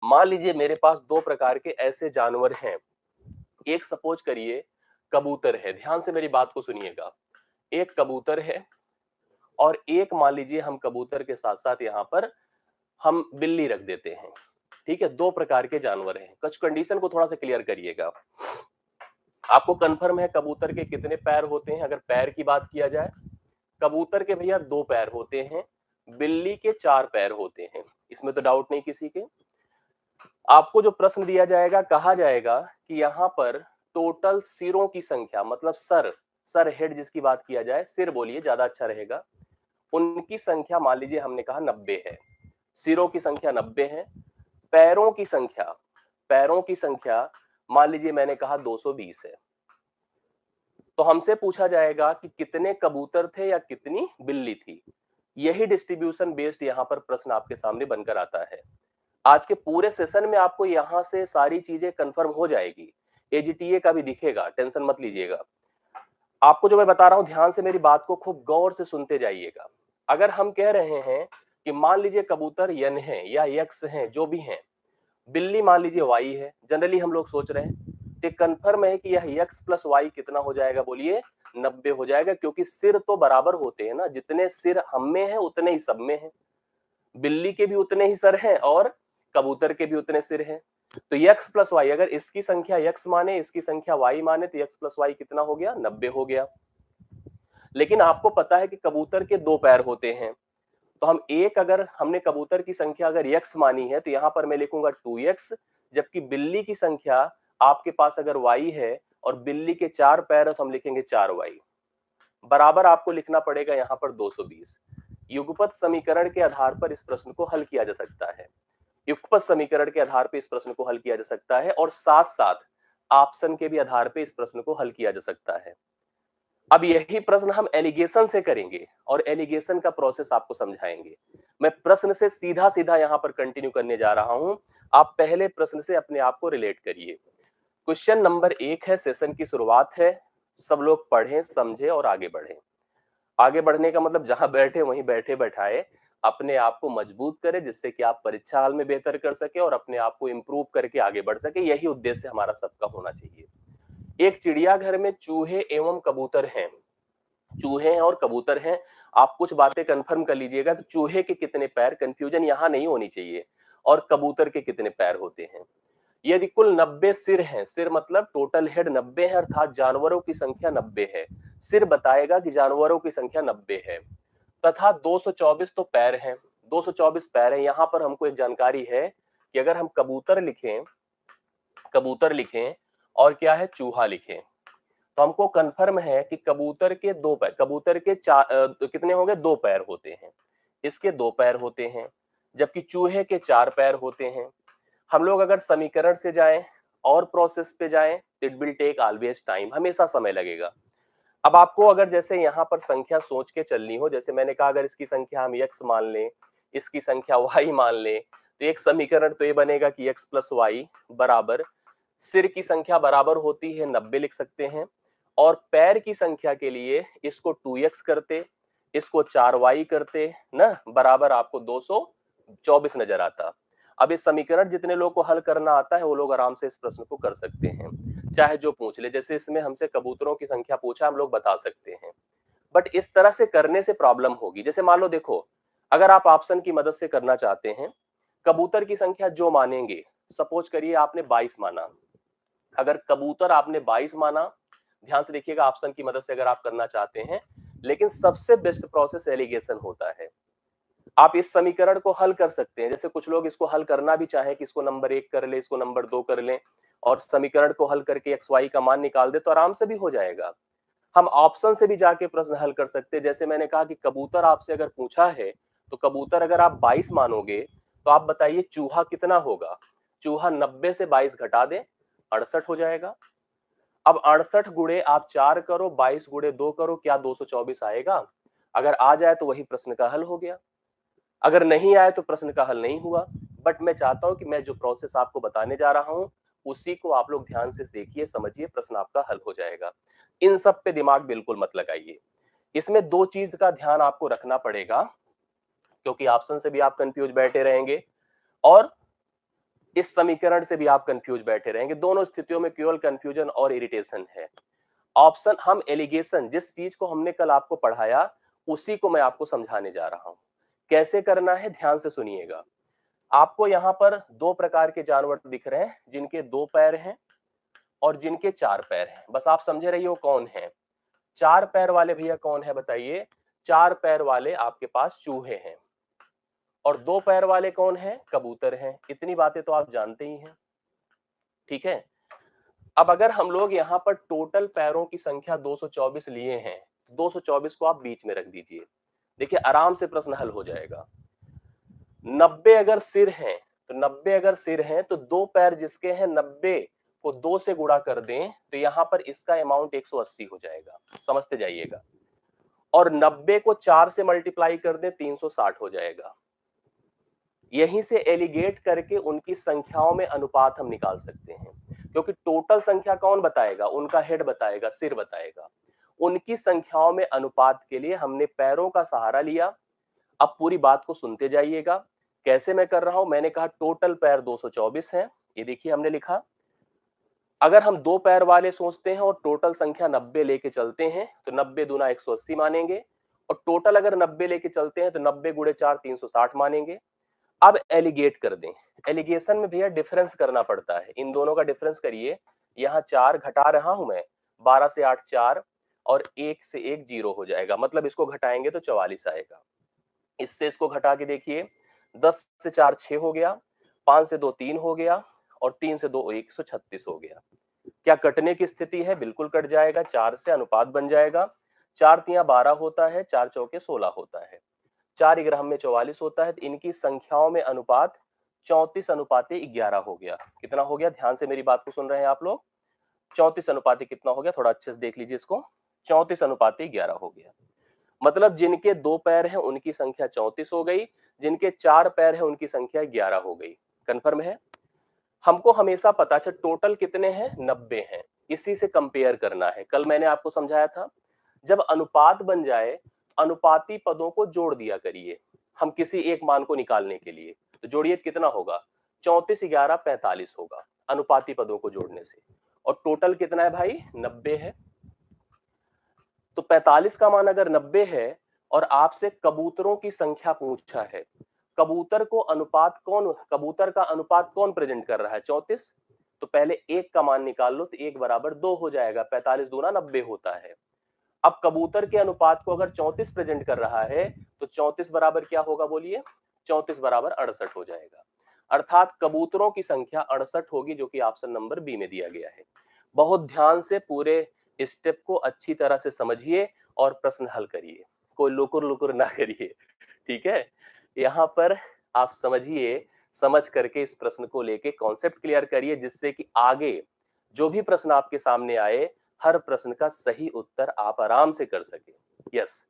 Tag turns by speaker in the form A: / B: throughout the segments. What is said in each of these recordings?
A: मान लीजिए मेरे पास दो प्रकार के ऐसे जानवर हैं। एक सपोज करिए कबूतर है, ध्यान से मेरी बात को सुनिएगा। एक कबूतर है और एक मान लीजिए हम कबूतर के साथ साथ यहाँ पर हम बिल्ली रख देते हैं। ठीक है, दो प्रकार के जानवर हैं। कुछ कंडीशन को थोड़ा सा क्लियर करिएगा। आपको कंफर्म है कबूतर के कितने पैर होते हैं? अगर पैर की बात किया जाए, कबूतर के भैया दो पैर होते हैं, बिल्ली के चार पैर होते हैं, इसमें तो डाउट नहीं किसी के। आपको जो प्रश्न दिया जाएगा, कहा जाएगा कि यहाँ पर टोटल सिरों की संख्या, मतलब सर हेड जिसकी बात किया जाए, सिर बोलिए ज्यादा अच्छा रहेगा, उनकी संख्या मान लीजिए हमने कहा 90 है। सिरों की संख्या 90 है। पैरों की संख्या मान लीजिए मैंने कहा 220 है। तो हमसे पूछा जाएगा कि कितने कबूतर थे या कितनी बिल्ली थी। यही डिस्ट्रीब्यूशन बेस्ड यहाँ पर प्रश्न आपके सामने बनकर आता है। आज के पूरे सेशन में आपको यहां से सारी चीजें कंफर्म हो जाएगी। एजीटीए का भी दिखेगा, टेंशन मत लीजिएगा। आपको जो मैं बता रहा हूं, ध्यान से मेरी बात को खूब गौर से सुनते जाइएगा। अगर हम कह रहे हैं कि मान लीजिए कबूतर यन है या यक्स हैं, जो भी हैं, बिल्ली मान लीजिए वाई है, जनरली हम लोग सोच रहे हैं, तो कंफर्म है कि यह यक्स प्लस वाई कितना हो जाएगा? बोलिए 90 हो जाएगा, क्योंकि सिर तो बराबर होते हैं ना, जितने सिर हम में है उतने ही सब में है। बिल्ली के भी उतने ही सर हैं और कबूतर के भी उतने सिर हैं। तो यक्स प्लस वाई, अगर इसकी संख्या यक्स माने, इसकी संख्या वाई माने, तो यक्स प्लस वाई कितना हो गया? 90 हो गया। लेकिन आपको पता है कि कबूतर के दो पैर होते हैं, तो हम एक, अगर हमने कबूतर की संख्या अगर यक्स मानी है तो यहां पर मैं लिखूंगा 2x, जबकि बिल्ली की संख्या आपके पास अगर y है और बिल्ली के चार पैर है तो हम लिखेंगे 4y। बराबर आपको लिखना पड़ेगा यहां पर 220। युगपत समीकरण के आधार पर इस प्रश्न को हल किया जा सकता है। युगपत समीकरण के आधार पर इस प्रश्न को हल किया जा सकता है और साथ साथ ऑप्शन के भी आधार पर इस प्रश्न को हल किया जा सकता है। अब यही प्रश्न हम एलिगेशन से करेंगे और एलिगेशन का प्रोसेस आपको समझाएंगे। मैं प्रश्न से सीधा सीधा यहां पर कंटिन्यू करने जा रहा हूं। आप पहले प्रश्न से अपने आप को रिलेट करिए। क्वेश्चन नंबर 1 है, सेशन की शुरुआत है। सब लोग पढ़ें, समझे और आगे बढ़ें। आगे बढ़ने का मतलब जहां बैठे वहीं बैठे बैठाए अपने आप को मजबूत करें, जिससे कि आप परीक्षा हाल में बेहतर कर सके और अपने आप को इंप्रूव करके आगे बढ़ सके। यही उद्देश्य हमारा सबका होना चाहिए। एक चिड़ियाघर में चूहे एवं कबूतर हैं। चूहे हैं और कबूतर हैं। आप कुछ बातें कंफर्म कर लीजिएगा कि चूहे के कितने पैर, कंफ्यूजन यहां नहीं होनी चाहिए, और कबूतर के कितने पैर होते हैं। यदि कुल 90 सिर हैं, सिर मतलब टोटल हेड 90 है, अर्थात जानवरों की संख्या 90 है। सिर बताएगा कि जानवरों की संख्या 90 है, तथा 224 तो पैर हैं। 224 पैर हैं। यहां पर हमको एक जानकारी है कि अगर हम कबूतर लिखें और क्या है, चूहा लिखें, तो हमको कंफर्म है कि कबूतर के दो पैर, कबूतर के कितने होंगे? दो पैर होते हैं। इसके दो पैर होते हैं, जबकि चूहे के चार पैर होते हैं। हम लोग अगर समीकरण से जाएं और प्रोसेस पे जाएं, it will take always time, हमेशा समय लगेगा। अब आपको अगर जैसे यहाँ पर संख्या सोच के चलनी हो, जैसे मैंने कहा अगर इसकी संख्या हम x मान लें, इसकी संख्या y मान लें, तो एक समीकरण तो ये बनेगा कि x प्लस वाई बराबर सिर की संख्या बराबर होती है 90 लिख सकते हैं, और पैर की संख्या के लिए इसको 2x करते, इसको 4y करते ना, बराबर आपको 224 नजर आता। अब इस समीकरण जितने लोग को हल करना आता है वो लोग आराम से इस प्रश्न को कर सकते हैं, चाहे जो पूछ ले। जैसे इसमें हमसे कबूतरों की संख्या पूछा, हम लोग बता सकते हैं, बट इस तरह से करने से प्रॉब्लम होगी। जैसे मान लो, देखो, अगर आप ऑप्शन की मदद से करना चाहते हैं, कबूतर की संख्या जो मानेंगे, सपोज करिए आपने 22 माना, अगर कबूतर आपने 22 माना, ध्यान से देखिएगा, ऑप्शन की मदद से अगर आप करना चाहते हैं, लेकिन सबसे बेस्ट प्रोसेस एलिगेशन होता है। आप इस समीकरण को हल कर सकते हैं। जैसे कुछ लोग इसको हल करना भी चाहें कि इसको नंबर 1 कर ले, इसको नंबर 2 कर लें, और समीकरण को हल करके एक्स वाई का मान निकाल दे, तो आराम से भी हो जाएगा। हम ऑप्शन से भी जाके प्रश्न हल कर सकते हैं। जैसे मैंने कहा कि कबूतर आपसे अगर पूछा है, तो कबूतर अगर आप 22 मानोगे, तो आप बताइए चूहा कितना होगा? चूहा 90 से 22 घटा दे, 68 हो जाएगा। अब 68 गुणे आप 4 करो, 22 गुणे 2 करो, क्या 224 आएगा? अगर आ जाए तो वही प्रश्न का हल हो गया, अगर नहीं आए तो प्रश्न का हल नहीं हुआ। बट मैं चाहता हूं कि मैं जो प्रोसेस आपको बताने जा रहा हूं उसी को आप लोग ध्यान से देखिए, समझिए, प्रश्न आपका हल हो जाएगा। इन सब पे दिमाग बिल्कुल मत लगाइए। इसमें दो चीज का ध्यान आपको रखना पड़ेगा, क्योंकि ऑप्शन से भी आप कंफ्यूज बैठे रहेंगे और इस समीकरण से भी आप कंफ्यूज बैठे रहेंगे। दोनों स्थितियों में केवल कंफ्यूजन और इरिटेशन है। ऑप्शन हम एलिगेशन, जिस चीज को हमने कल आपको पढ़ाया उसी को मैं आपको समझाने जा रहा हूं। कैसे करना है ध्यान से सुनिएगा। आपको यहां पर दो प्रकार के जानवर दिख रहे हैं, जिनके दो पैर हैं और जिनके चार पैर हैं। बस आप समझे रहिए वो कौन है। चार पैर वाले भैया कौन है बताइए। चार पैर वाले आपके पास चूहे हैं और दो पैर वाले कौन है, कबूतर हैं। इतनी बातें तो आप जानते ही हैं, ठीक है। अब अगर हम लोग यहाँ पर टोटल पैरों की संख्या 224 लिए हैं, 224 को आप बीच में रख दीजिए। देखिए आराम से प्रश्न हल हो जाएगा। 90 अगर सिर हैं तो 90 अगर सिर हैं तो दो पैर जिसके हैं 90 को 2 से गुणा कर दें तो यहां पर इसका अमाउंट 180 हो जाएगा। समझते जाइएगा। और 90 को 4 से मल्टीप्लाई कर दें 360 हो जाएगा। यहीं से एलिगेट करके उनकी संख्याओं में अनुपात हम निकाल सकते हैं, क्योंकि टोटल संख्या कौन बताएगा, उनका हेड बताएगा, सिर बताएगा। उनकी संख्याओं में अनुपात के लिए हमने पैरों का सहारा लिया। अब पूरी बात को सुनते जाइएगा। कैसे मैं कर रहा हूं, मैंने कहा टोटल पैर 224 है। ये देखिए हमने लिखा। अगर हम दो पैर वाले सोचते हैं और टोटल संख्या 90 लेके चलते हैं तो 90 दूना 180 मानेंगे। और टोटल अगर 90 लेके चलते हैं तो 90 गुणे 4 360 मानेंगे। अब एलिगेट कर दें। एलिगेशन में भैया डिफरेंस करना पड़ता है। इन दोनों का डिफरेंस करिए। यहाँ 4 घटा रहा हूं मैं, 12 से 8 4 और 1 से 1 0 हो जाएगा। मतलब इसको घटाएंगे तो 44 आएगा। इससे इसको घटा के देखिए, 10 से 4 6 हो गया, 5 से 2 3 हो गया और 3 से 2 136 हो गया। क्या कटने की स्थिति है, बिल्कुल कट जाएगा। 4 से अनुपात बन जाएगा। 4 तिया 12 होता है, 4 चौके 16 होता है, 4 ग्राम में 44 होता है। तो इनकी संख्याओं में अनुपात 34:11 हो गया। कितना हो गया, ध्यान से मेरी बात को सुन रहे हैं आप लोग। 34 कितना हो गया, थोड़ा अच्छे से देख लीजिए इसको। 34:11 हो गया। मतलब जिनके दो पैर हैं उनकी संख्या 34 हो गई, जिनके चार पैर हैं उनकी संख्या 11 हो गई। कंफर्म है। हमको हमेशा पता, अच्छा टोटल कितने हैं, 90 हैं। इसी से कंपेयर करना है। कल मैंने आपको समझाया था, जब अनुपात बन जाए अनुपाती पदों को जोड़ दिया करिए। हम किसी एक मान को निकालने के लिए तो जोड़िए, कितना होगा, 34 11 45 होगा अनुपाती पदों को जोड़ने से। और टोटल कितना है भाई, 90 है। तो 45 का मान अगर 90 है और आपसे कबूतरों की संख्या पूछा है, कबूतर को अनुपात कौन, कबूतर का अनुपात कौन प्रेजेंट कर रहा है, 34। तो पहले एक का मान निकाल लो, तो 1 बराबर 2 हो जाएगा। 45 दूना 90 होता है। अब कबूतर के अनुपात को अगर 34 प्रेजेंट कर रहा है तो 34 बराबर क्या होगा बोलिए, 34 बराबर 68 हो जाएगा। अर्थात कबूतरों की संख्या 68 होगी, जो कि ऑप्शन नंबर बी में दिया गया है। बहुत ध्यान से पूरे स्टेप को अच्छी तरह से समझिए और प्रश्न हल करिए, कोई लुकुर लुकुर ना करिए, ठीक है। यहाँ पर आप समझिए, समझ करके इस प्रश्न को लेके कॉन्सेप्ट क्लियर करिए, जिससे कि आगे जो भी प्रश्न आपके सामने आए, हर प्रश्न का सही उत्तर आप आराम से कर सके। यस,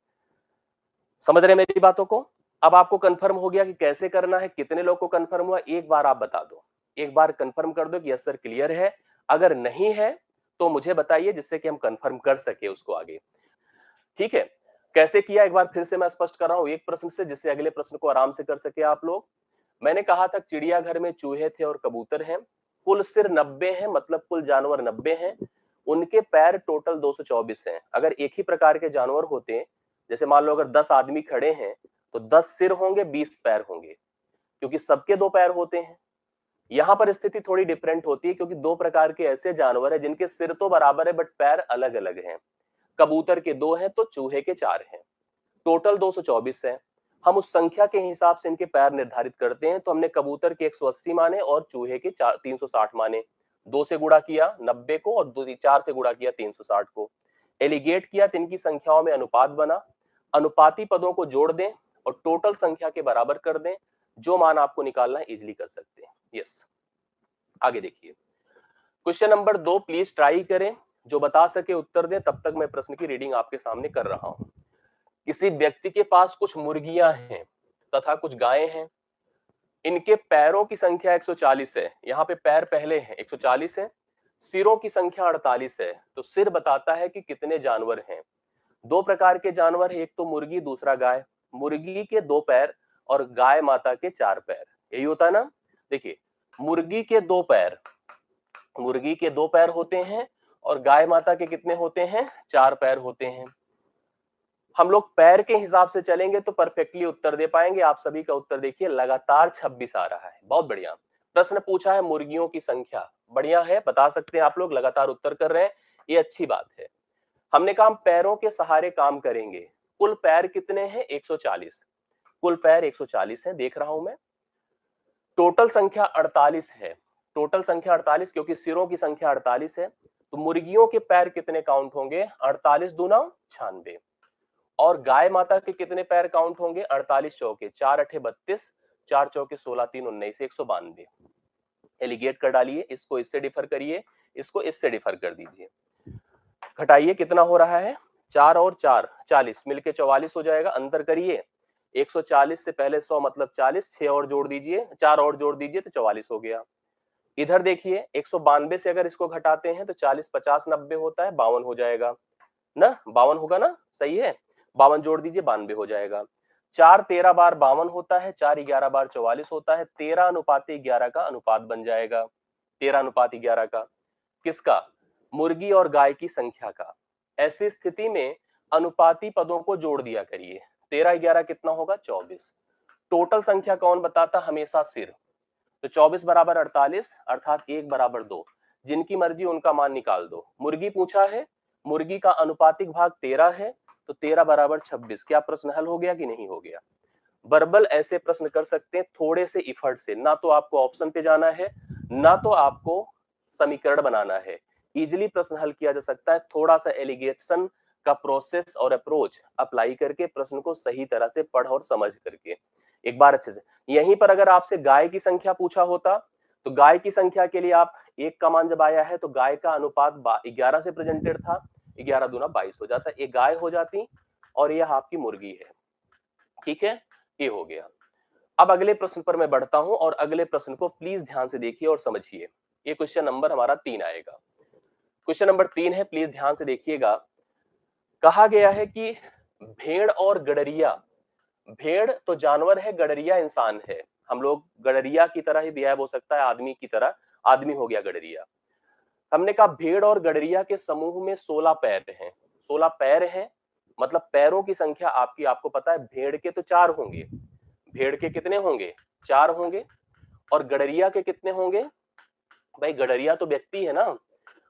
A: समझ रहे मेरी बातों को। अब आपको कंफर्म हो गया कि कैसे करना है। कितने लोग को कंफर्म हुआ, एक बार आप बता दो, एक बार कंफर्म कर दो कि यस सर क्लियर है। अगर नहीं है तो मुझे बताइए, जिससे कि हम कंफर्म कर सके उसको आगे, ठीक है। कैसे किया एक बार फिर से मैं स्पष्ट कर रहा हूं एक प्रश्न से, जिससे अगले प्रश्न को आराम से कर सके आप लोग। मैंने कहा था चिड़ियाघर में चूहे थे और कबूतर हैं, कुल सिर 90 हैं, मतलब कुल जानवर 90 हैं, उनके पैर टोटल 224 हैं। अगर एक ही प्रकार के जानवर होते, जैसे मान लो अगर 10 आदमी खड़े हैं तो 10 सिर होंगे, 20 पैर होंगे, क्योंकि सबके दो पैर होते हैं। यहां पर स्थिति थोड़ी डिफरेंट होती है, क्योंकि दो प्रकार के ऐसे जानवर हैं जिनके सिर तो बराबर है बट पैर अलग अलग हैं। कबूतर के 2 हैं तो चूहे के 4 हैं। टोटल 224 है। हम उस संख्या के हिसाब से इनके पैर निर्धारित करते हैं। तो हमने कबूतर के 180 माने और चूहे के 360 माने। 2 से गुणा किया 90 को और 4 से गुणा किया 360 को। एलिगेट किया तो इनकी संख्याओं में अनुपात बना। अनुपाती पदों को जोड़ दें और टोटल संख्या के बराबर कर दें। जो मान आपको निकालना है इजिली कर सकते हैं। यस, आगे देखिए क्वेश्चन नंबर 2, प्लीज ट्राई करें, जो बता सके उत्तर दें। तब तक मैं प्रश्न की रीडिंग आपके सामने कर रहा हूं। किसी व्यक्ति के पास कुछ मुर्गियां हैं तथा कुछ गायें हैं। इनके पैरों की संख्या 140 है। यहाँ पे पैर पहले हैं, 140 है। सिरों की संख्या 48 है। तो सिर बताता है कि कितने जानवर हैं। दो प्रकार के जानवर है, एक तो मुर्गी, दूसरा गाय। मुर्गी के 2 पैर और गाय माता के 4 पैर, यही होता है ना। देखिए मुर्गी के 2 पैर, मुर्गी के 2 पैर होते हैं और गाय माता के कितने होते हैं? 4 पैर होते हैं। हम लोग पैर के हिसाब से चलेंगे तो परफेक्टली उत्तर दे पाएंगे। आप सभी का उत्तर देखिए, लगातार 26 आ रहा है। बहुत बढ़िया। प्रश्न पूछा है मुर्गियों की संख्या, बढ़िया है, बता सकते हैं आप लोग, लगातार उत्तर कर रहे हैं, ये अच्छी बात है। हमने कहा पैरों के सहारे काम करेंगे। कुल पैर कितने हैं? 140। कुल पैर 140 है, देख रहा हूं मैं। टोटल संख्या 48 है। टोटल संख्या 48, क्योंकि सिरों की संख्या 48 है, तो मुर्गियों के पैर कितने काउंट होंगे? 48 दूना 96। और गाय माता के कितने पैर काउंट होंगे? 48 चौके 4 अठे 32, 4 चौके 16 3 19, 192। एलिगेट कर डालिए, इसको इससे डिफर करिए, इसको इससे डिफर कर दीजिए, घटाइए, कितना हो रहा है? 4 और 4 40, मिलके 44 हो जाएगा। अंतर करिए, 140 से पहले 100 मतलब 40, 6 और जोड़ दीजिए, 4 और जोड़ दीजिए तो 44 हो गया। इधर देखिए 192 से अगर इसको घटाते हैं तो 40 50 90 होता है, 52 हो जाएगा ना, 52 होगा ना, सही है। 52 जोड़ दीजिए, 92 हो जाएगा। 4 13 बार 52 होता है, 4 11 बार 44 होता है, 13:11 का अनुपात बन जाएगा। 13:11 का किसका? मुर्गी और गाय की संख्या का। ऐसी स्थिति में अनुपाती पदों को जोड़ दिया करिए। 13 11 कितना होगा? 24। टोटल संख्या कौन बताता? हमेशा सिर। तो 24 बराबर 48, अर्थात 1 बराबर 2। जिनकी मर्जी उनका मान निकाल दो। मुर्गी पूछा है, मुर्गी का अनुपातिक भाग 13 है, तो 13 बराबर 26। क्या प्रश्न हल हो गया कि नहीं हो गया? वर्बल ऐसे प्रश्न कर सकते हैं थोड़े से इफर्ट से, ना तो आपको ऑप्शन पे जाना है, ना तो आपको समीकरण बनाना है। इजिली प्रश्न हल किया जा सकता है, थोड़ा सा एलिगेशन का प्रोसेस और अप्रोच अप्लाई करके, प्रश्न को सही तरह से पढ़ और समझ करके। एक बार अच्छे से, यहीं पर अगर आपसे गाय की संख्या पूछा होता, तो गाय की संख्या के लिए आप 1 का मान जब आया है तो गाय का अनुपात 11 से प्रेजेंटेड था, 11 दूना 22 हो जाता, ये गाय हो जाती और यह आपकी मुर्गी है। ठीक है, ये हो गया। अब अगले प्रश्न पर मैं बढ़ता हूं और अगले प्रश्न को प्लीज ध्यान से देखिए और समझिए। ये क्वेश्चन नंबर हमारा 3 आएगा। क्वेश्चन नंबर 3 है, प्लीज ध्यान से देखिएगा। कहा गया है कि भेड़ और गडरिया, भेड़ तो जानवर है, गडरिया इंसान है। हम लोग गडरिया की तरह ही बिहेव हो सकता है, आदमी की तरह, आदमी हो गया गडरिया। हमने कहा भेड़ और गडरिया के समूह में 16 पैर हैं। 16 पैर हैं, मतलब पैरों की संख्या आपकी, आपको पता है भेड़ के तो 4 होंगे। भेड़ के कितने होंगे? 4 होंगे। और गडरिया के कितने होंगे? भाई गडरिया तो व्यक्ति है ना।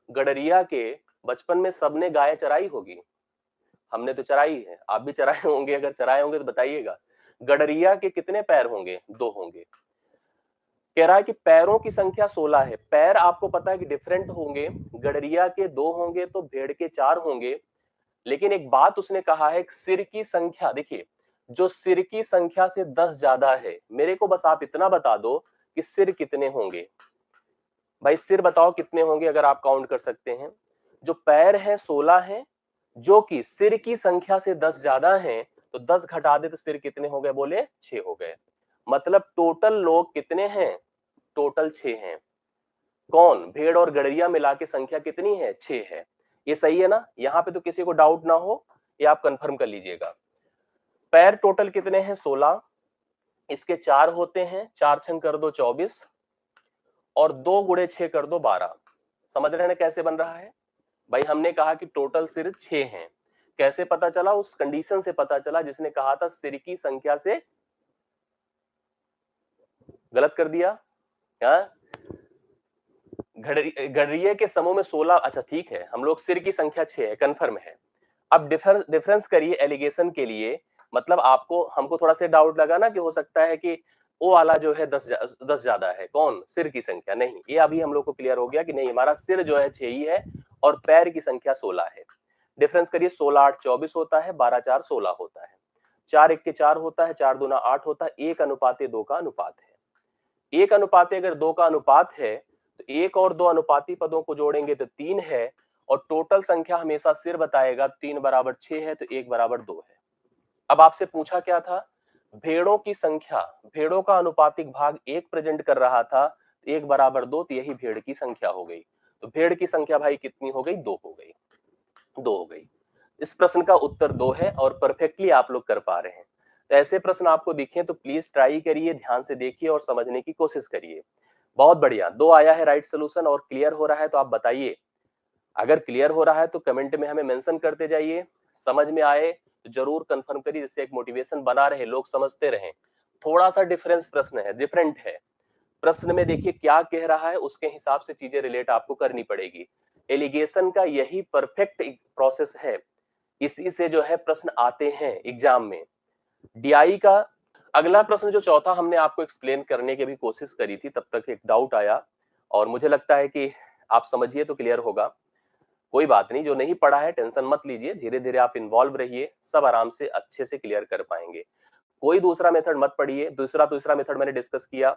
A: गडरिया के बचपन में सबने गाय चराई होगी, हमने तो चराई है, आप भी चराए होंगे, अगर चराए होंगे तो बताइएगा। गडरिया के कितने पैर होंगे? 2 होंगे। कह रहा है कि पैरों की संख्या 16 है। पैर आपको पता है कि डिफरेंट होंगे, गडरिया के 2 होंगे तो भेड़ के 4 होंगे। लेकिन एक बात उसने कहा है, सिर की संख्या देखिए, जो सिर की संख्या से 10 ज्यादा है, मेरे को बस आप इतना बता दो कि सिर कितने होंगे। भाई सिर बताओ कितने होंगे अगर आप काउंट कर सकते हैं। जो पैर है 16 है, जो कि सिर की संख्या से 10 ज्यादा है, तो 10 घटा दे तो सिर कितने हो गए? बोले 6 हो गए। मतलब टोटल लोग कितने हैं? टोटल 6 हैं। कौन? भेड़ और गडरिया मिला के संख्या कितनी है? 6 है। ये सही है ना? यहाँ पे तो किसी को डाउट ना हो, ये आप कंफर्म कर लीजिएगा। पैर टोटल कितने हैं? 16। इसके 4 होते हैं, 4 छंग कर दो 24 और 2 गुणे 6 कर दो 12। समझ रहे हैं कैसे बन रहा है? भाई हमने कहा कि टोटल सिर 6 हैं। कैसे पता चला? उस कंडीशन से पता चला जिसने कहा था सिर की संख्या से, गलत कर दिया क्या? गडरिये के समूह में 16, अच्छा ठीक है, हम लोग सिर की संख्या 6 है, कंफर्म है। अब डिफरेंस करिए एलिगेशन के लिए, मतलब आपको हमको थोड़ा सा डाउट लगा ना कि हो सकता है कि वो वाला जो है 10 ज्यादा है। कौन? सिर की संख्या। नहीं, ये अभी हम लोग को क्लियर हो गया कि नहीं, हमारा सिर जो है 6 ही है और पैर की संख्या 16 है। डिफरेंस करिए, 16 8 24 होता है, 12 4 16 होता है, 4 1 के 4 होता है, 4 दूना 8 होता है, 1:2 का अनुपात है। 1:2 अगर 2 का अनुपात है तो 1 और 2 अनुपाती पदों को जोड़ेंगे तो 3 है, और टोटल संख्या हमेशा सिर बताएगा। 3 बराबर 6 है तो 1 बराबर 2 है। अब आपसे पूछा क्या था? भेड़ों की संख्या, भेड़ों का अनुपातिक भाग 1 प्रेजेंट कर रहा था, 1 बराबर 2, तो यही भेड़ की संख्या हो गई। तो भेड़ की संख्या भाई कितनी हो गई? 2 हो गई। 2 हो गई। इस प्रश्न का उत्तर 2 है और परफेक्टली आप लोग कर पा रहे हैं। तो ऐसे प्रश्न आपको दिखे तो प्लीज ट्राई करिए, ध्यान से देखिए और समझने की कोशिश करिए। बहुत बढ़िया, 2 आया है राइट सोल्यूशन और क्लियर हो रहा है तो आप बताइए। अगर क्लियर हो रहा है तो कमेंट में हमें मेंशन करते जाइए। समझ में आए तो जरूर कंफर्म करिए, जिससे एक मोटिवेशन बना रहे, लोग समझते रहें। थोड़ा सा डिफरेंस प्रश्न है, डिफरेंट है। प्रश्न में देखिए क्या कह रहा है, उसके हिसाब से चीजें रिलेट आपको करनी पड़ेगी। एलिगेशन का यही परफेक्ट प्रोसेस है, इसी से जो है प्रश्न आते हैं एग्जाम में। डीआई का अगला प्रश्न जो चौथा हमने आपको एक्सप्लेन करने की भी कोशिश करी थी, तब तक एक डाउट आया और मुझे लगता है कि आप समझिए तो क्लियर होगा। कोई बात नहीं, जो नहीं पढ़ा है टेंशन मत लीजिए, धीरे धीरे आप इन्वॉल्व रहिए, सब आराम से अच्छे से क्लियर कर पाएंगे। कोई दूसरा मेथड मत पढ़िए, दूसरा मेथड मैंने डिस्कस किया,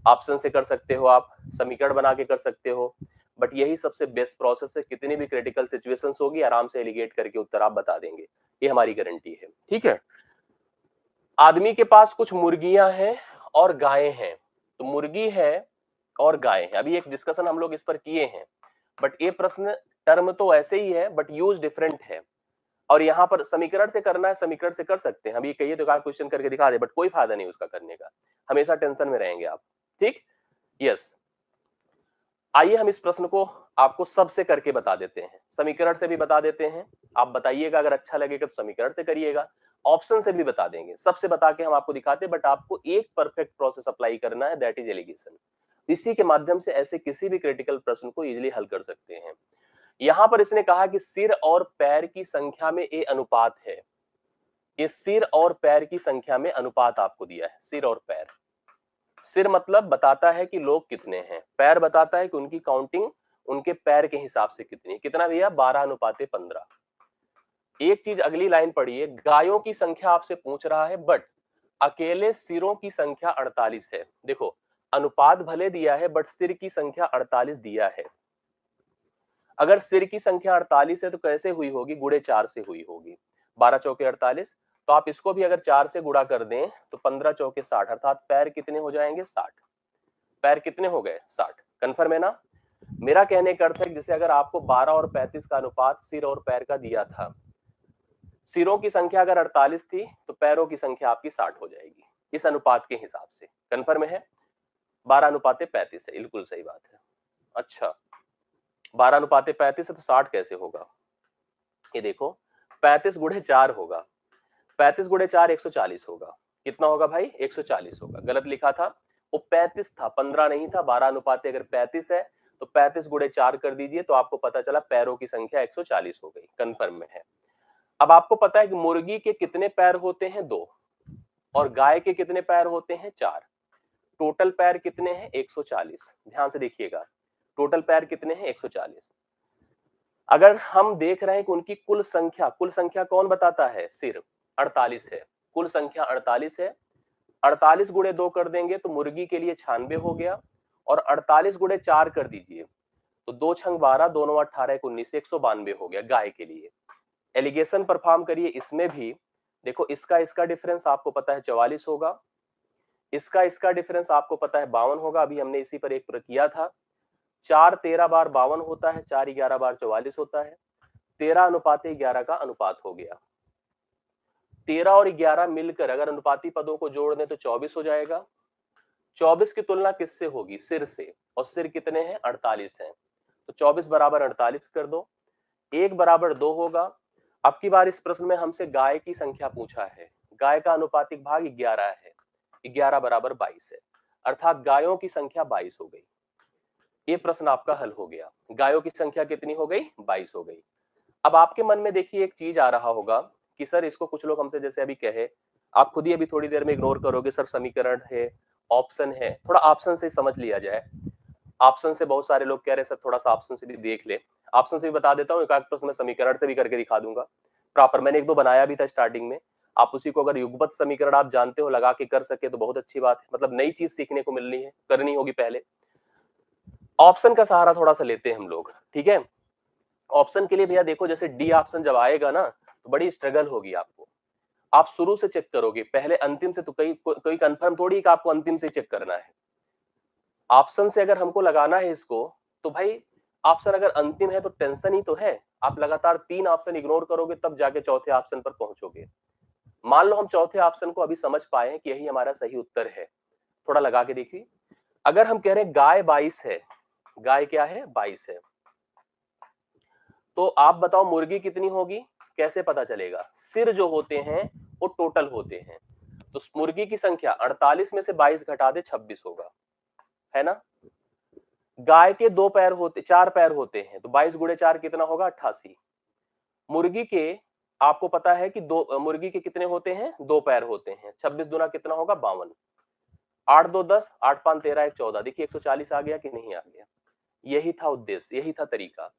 A: ऑप्शन से कर सकते हो आप, समीकरण बना के कर सकते हो, बट यही सबसे बेस्ट प्रोसेस है। कितनी भी क्रिटिकल सिचुएशंस होगी आराम से एलिगेट करके उत्तर आप बता देंगे, ये हमारी गारंटी है। ठीक है, आदमी के पास कुछ मुर्गियां हैं और गायें हैं, तो मुर्गी है और गाय है, अभी एक डिस्कशन हम लोग इस पर किए हैं, बट ये प्रश्न टर्म तो ऐसे ही है बट यूज डिफरेंट है। और यहाँ पर समीकरण से करना है, समीकरण से कर सकते हैं, हम ये कहिए तो क्वेश्चन करके दिखा दे, बट कोई फायदा नहीं उसका करने का, हमेशा टेंशन में रहेंगे आप। ठीक, यस। आइए हम इस प्रश्न को आपको सबसे करके बता देते हैं, समीकरण से भी बता देते हैं, आप बताइएगा, अगर अच्छा लगेगा तो समीकरण से करिएगा, ऑप्शन से भी बता देंगे, सबसे बता के हम आपको दिखाते हैं, बट आपको एक परफेक्ट प्रोसेस अप्लाई करना है, दैट इज एलिगेशन। इसी के माध्यम से ऐसे किसी भी क्रिटिकल प्रश्न को इजीली हल कर सकते हैं। यहां पर इसने कहा कि सिर और पैर की संख्या में ए अनुपात है, ये सिर और पैर की संख्या में अनुपात आपको दिया है, सिर और पैर। सिर मतलब बताता है कि लोग कितने हैं, पैर बताता है कि उनकी काउंटिंग उनके पैर के हिसाब से कितनी, कितना भैया 12:15। एक चीज अगली लाइन पढ़िए, गायों की संख्या आपसे पूछ रहा है बट अकेले सिरों की संख्या 48 है। देखो अनुपात भले दिया है बट सिर की संख्या 48 दिया है। अगर सिर की संख्या 48 है तो कैसे हुई होगी, गुणे 4 से हुई होगी, 12 चौके 48, तो आप इसको भी अगर 4 से गुणा कर दें तो 15 चौके 60, अर्थात पैर कितने हो जाएंगे 60। पैर कितने हो गए 60, कंफर्म है ना। मेरा कहने का अर्थ है जैसे अगर आपको 12 और 35 का अनुपात सिर और पैर का दिया था, सिरों की संख्या अगर 48 थी तो पैरों की संख्या आपकी 60 हो जाएगी, इस अनुपात के हिसाब से। कंफर्म है, 12:35 है, बिल्कुल सही बात है। अच्छा 12:35 है तो 60 कैसे होगा, ये देखो 35 गुणे 4 होगा, 35 गुणे 4 140 होगा, कितना होगा भाई 140 होगा, गलत लिखा था, वो 35 था 15 नहीं था, 12 अगर 35 है तो 35 गुणे 4 कर दीजिए तो आपको पता चला पैरों की संख्या 140 हो गई, कंफर्म में है। अब आपको पता है कि मुर्गी के कितने पैर होते हैं 2 और गाय के कितने पैर होते हैं 4, टोटल पैर कितने हैं 140, ध्यान से देखिएगा, टोटल पैर कितने हैं 140। अगर हम देख रहे हैं कि उनकी कुल संख्या कौन बताता है, सिर 48 है, कुल संख्या 48 है, 48 गुणे 2 कर देंगे तो मुर्गी के लिए 96 हो गया, और 48 गुणे 4 कर दीजिए तो 2 छंग 12, दोनों 18 19, 192 हो गया गाय के लिए। एलिगेशन परफॉर्म करिए इसमें भी, देखो इसका डिफरेंस आपको पता है 44 होगा, इसका डिफरेंस आपको पता है 52 होगा, अभी हमने इसी पर एक किया था, 4 13 बार 52 होता है, 4 11 बार 44 होता है, 13:11 का अनुपात हो गया। 13 और 11 मिलकर अगर अनुपाती पदों को जोड़ दें तो 24 हो जाएगा। 24 की तुलना किससे होगी, सिर से, और सिर कितने हैं 48 हैं, तो 24 बराबर 48 कर दो, 1 बराबर 2 होगा। अब की बार इस प्रश्न में हमसे गाय की संख्या पूछा है, गाय का अनुपातिक भाग 11 है, 11 बराबर 22 है, अर्थात गायों की संख्या 22 हो गई। ये प्रश्न आपका हल हो गया, गायों की संख्या कितनी हो गई 22 हो गई। अब आपके मन में देखिए एक चीज आ रहा होगा कि सर इसको कुछ लोग हमसे जैसे अभी कहे, आप खुद ही अभी थोड़ी देर में इग्नोर करोगे, सर समीकरण है ऑप्शन है, थोड़ा ऑप्शन से समझ लिया जाए। ऑप्शन से बहुत सारे लोग कह रहे हैं सर थोड़ा सा ऑप्शन से भी देख ले, ऑप्शन से भी बता देता हूँ, एक प्रश्न में समीकरण से भी करके दिखा दूंगा प्रॉपर, मैंने एक दो बनाया भी था स्टार्टिंग में, आप उसी को अगर युगपत समीकरण आप जानते हो लगा के कर सके तो बहुत अच्छी बात है, मतलब नई चीज सीखने को मिलनी है, करनी होगी पहले। ऑप्शन का सहारा थोड़ा सा लेते हैं हम लोग, ठीक है। ऑप्शन के लिए भैया देखो, जैसे डी ऑप्शन जब आएगा ना तो बड़ी स्ट्रगल होगी आपको, आप शुरू से चेक करोगे, पहले अंतिम से तो कोई कंफर्म थोड़ी कि आपको अंतिम से चेक करना है। ऑप्शन से अगर हमको लगाना है इसको तो भाई ऑप्शन अगर अंतिम है तो टेंशन ही तो है, आप लगातार 3 ऑप्शन इग्नोर करोगे तब जाके चौथे ऑप्शन पर पहुंचोगे। मान लो हम चौथे ऑप्शन को अभी समझ पाए हैं कि यही हमारा सही उत्तर है, थोड़ा लगा के देखिए, अगर हम कह रहे हैं गाय 22 है, गाय क्या है 22 है, तो आप बताओ मुर्गी कितनी होगी, कैसे पता चलेगा? सिर जो होते हैं वो टोटल होते हैं, तो मुर्गी की संख्या 48 में से 22 घटा दे 26 होगा, है ना? गाय के 2 पैर होते 4 पैर होते हैं, तो 22 गुणे 4 कितना होगा 88। मुर्गी के आपको पता है कि दो मुर्गी के कितने होते हैं 2 पैर होते हैं, 26 दुना कितना होगा 52। 8 2 10, 8 5 13 1 14, देखिए 140 आ गया कि नहीं आ गया? यही था उद्देश्य, यही था तरीका।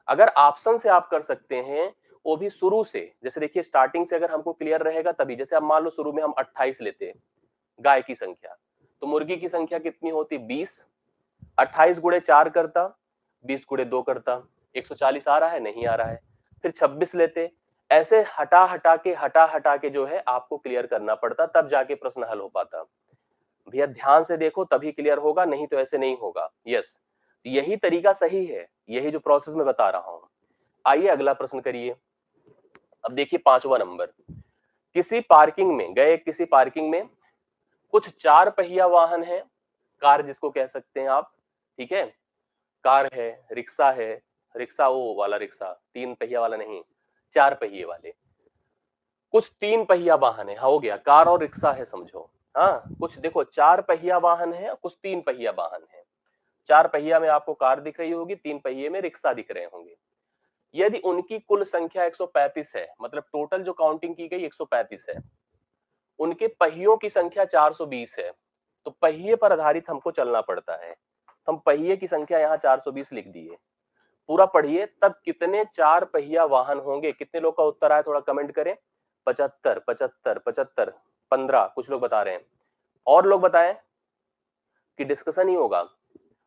A: अगर ऑप्शन से आप कर सकते हैं, वो भी शुरू से, जैसे देखिए स्टार्टिंग से अगर हमको क्लियर रहेगा तभी, जैसे अब मान लो शुरू में हम 28 लेते गाय की संख्या, तो मुर्गी की संख्या कितनी होती 20, 28 गुणे 4 करता, 20 गुणे 2 करता, 140 आ रहा है नहीं आ रहा है, फिर 26 लेते, ऐसे हटा हटा के जो है आपको क्लियर करना पड़ता, तब जाके प्रश्न हल हो पाता। भैया ध्यान से देखो तभी क्लियर होगा, नहीं तो ऐसे नहीं होगा। यस, यही तरीका सही है, यही जो प्रोसेस मैं बता रहा हूं। आइए अगला प्रश्न करिए। अब देखिए 5वां नंबर, किसी पार्किंग में गए, किसी पार्किंग में कुछ 4 पहिया वाहन है, कार जिसको कह सकते हैं आप, ठीक है, कार है, रिक्शा है, रिक्शा वो वाला रिक्शा 3 पहिया वाला नहीं, 4 पहिए वाले, कुछ 3 पहिया वाहन है, हाँ हो गया, कार और रिक्शा है समझो। हाँ कुछ देखो 4 पहिया वाहन है, कुछ 3 पहिया वाहन है। 4 पहिया में आपको कार दिख रही होगी, 3 पहिए में रिक्शा दिख रहे होंगे। यदि उनकी कुल संख्या 135 है, मतलब टोटल जो काउंटिंग की गई 135 है, उनके पहियों की संख्या 420 है, तो पहिए पर आधारित हमको चलना पड़ता है। हम पहिए की संख्या यहाँ 420 लिख दिए। पूरा पढ़िए, तब कितने 4 पहिया वाहन होंगे? कितने लोग का उत्तर आया थोड़ा कमेंट करें। 75 75 75 15, कुछ लोग बता रहे हैं, और लोग बताएं कि डिस्कशन ही होगा।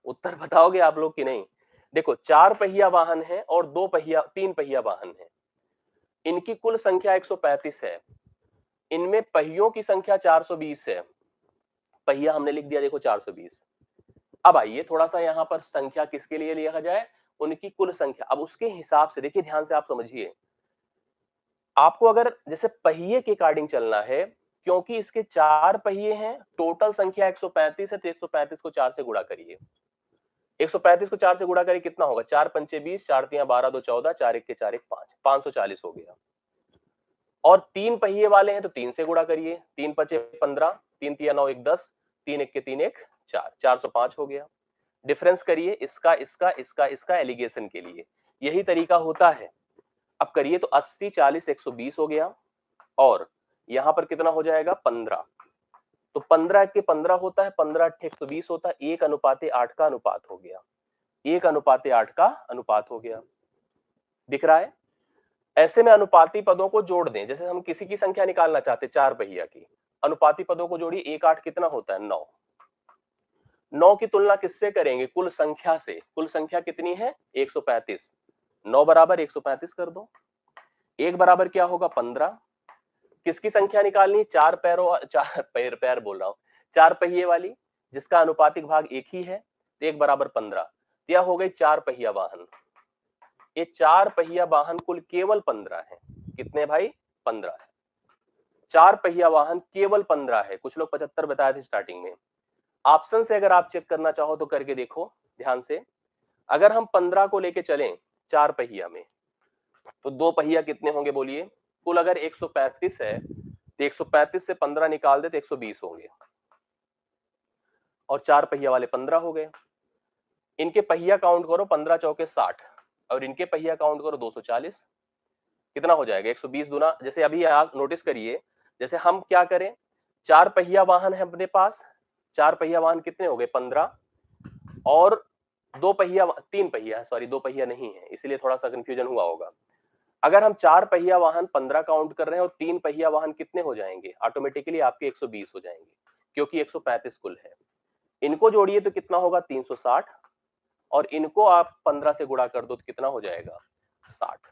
A: उत्तर बताओगे आप लोग कि नहीं? देखो 4 पहिया वाहन है और 3 पहिया वाहन है, इनकी कुल संख्या 135 है, इनमें पहियों की संख्या 420 है, पहिया हमने लिख दिया देखो 420। अब आइए थोड़ा सा यहाँ पर संख्या किसके लिए लिया जाए, उनकी कुल संख्या। अब उसके हिसाब से देखिए, ध्यान से आप समझिए, आपको अगर जैसे पहिए के अकॉर्डिंग चलना है, क्योंकि इसके 4 पहिए हैं, टोटल संख्या 135 है, तो 135 को 4 से गुणा करिए। 135 को 4 से गुणा करिए, कितना होगा 4 पंचे 20, 4 तिया 12, 2 14, 4 एक के 4 एक 5, 540 हो गया। और 3 पहिए वाले हैं तो 3 से गुणा करिए, 3 पचे 15, 3 तिया 9 एक 10, 3 एक के 3 एक 4, 405 हो गया। डिफरेंस करिए इसका इसका इसका इसका एलिगेशन के लिए, यही तरीका होता है। अब करिए तो 80 40 120 हो गया, और यहां पर कितना हो जाएगा 15, तो 15 के 15 होता है, 15 अट्ठे 120 होता है, 1:8 का अनुपात हो गया, 1:8 का अनुपात हो गया। दिख रहा है? ऐसे में अनुपाती पदों को जोड़ दें, जैसे हम किसी की संख्या निकालना चाहते हैं 4 पहिया की, अनुपाती पदों को जोड़िए, 1 8 कितना होता है 9। 9 की तुलना किससे करेंगे? कुल संख्या से। कुल संख्या कितनी है 135, 9 बराबर 135 कर दो। 1 बराबर क्या होगा 15। किसकी संख्या निकालनी? 4 पैरों 4 पैर बोल रहा हूं, 4 पहिए वाली, जिसका अनुपातिक भाग 1 ही है, तो 1 बराबर 15, यह हो गई 4 पहिया वाहन। ये 4 पहिया वाहन कुल केवल 15 है। कितने भाई? 15 है। 4 पहिया वाहन केवल 15 है। कुछ लोग 75 बताए थे स्टार्टिंग में। ऑप्शन से अगर आप चेक करना चाहो तो करके देखो ध्यान से। अगर हम 15 को लेके चलें 4 पहिया में, तो 2 पहिया कितने होंगे बोलिए? कुल अगर 135 है, तो 135 से 15 निकाल दे तो 120 होंगे, और 4 पहिया वाले 15 हो गए। इनके पहिया काउंट करो, 15 चौके 60, और इनके पहिया काउंट करो 240। कितना हो जाएगा 120 दुना, जैसे अभी आप नोटिस करिए, जैसे हम क्या करें, 4 पहिया वाहन है अपने पास, 4 पहिया वाहन कितने हो गए 15, और 2 पहिया 3 पहिया, सॉरी 2 पहिया नहीं है, इसलिए थोड़ा सा कंफ्यूजन हुआ होगा। अगर हम 4 पहिया वाहन 15 काउंट कर रहे हैं और 3 पहिया वाहन कितने हो जाएंगे, ऑटोमेटिकली आपके 120 हो जाएंगे, क्योंकि 135 कुल है। इनको जोड़िए तो कितना होगा 360, और इनको आप 15 से गुणा कर दो तो कितना हो जाएगा 60।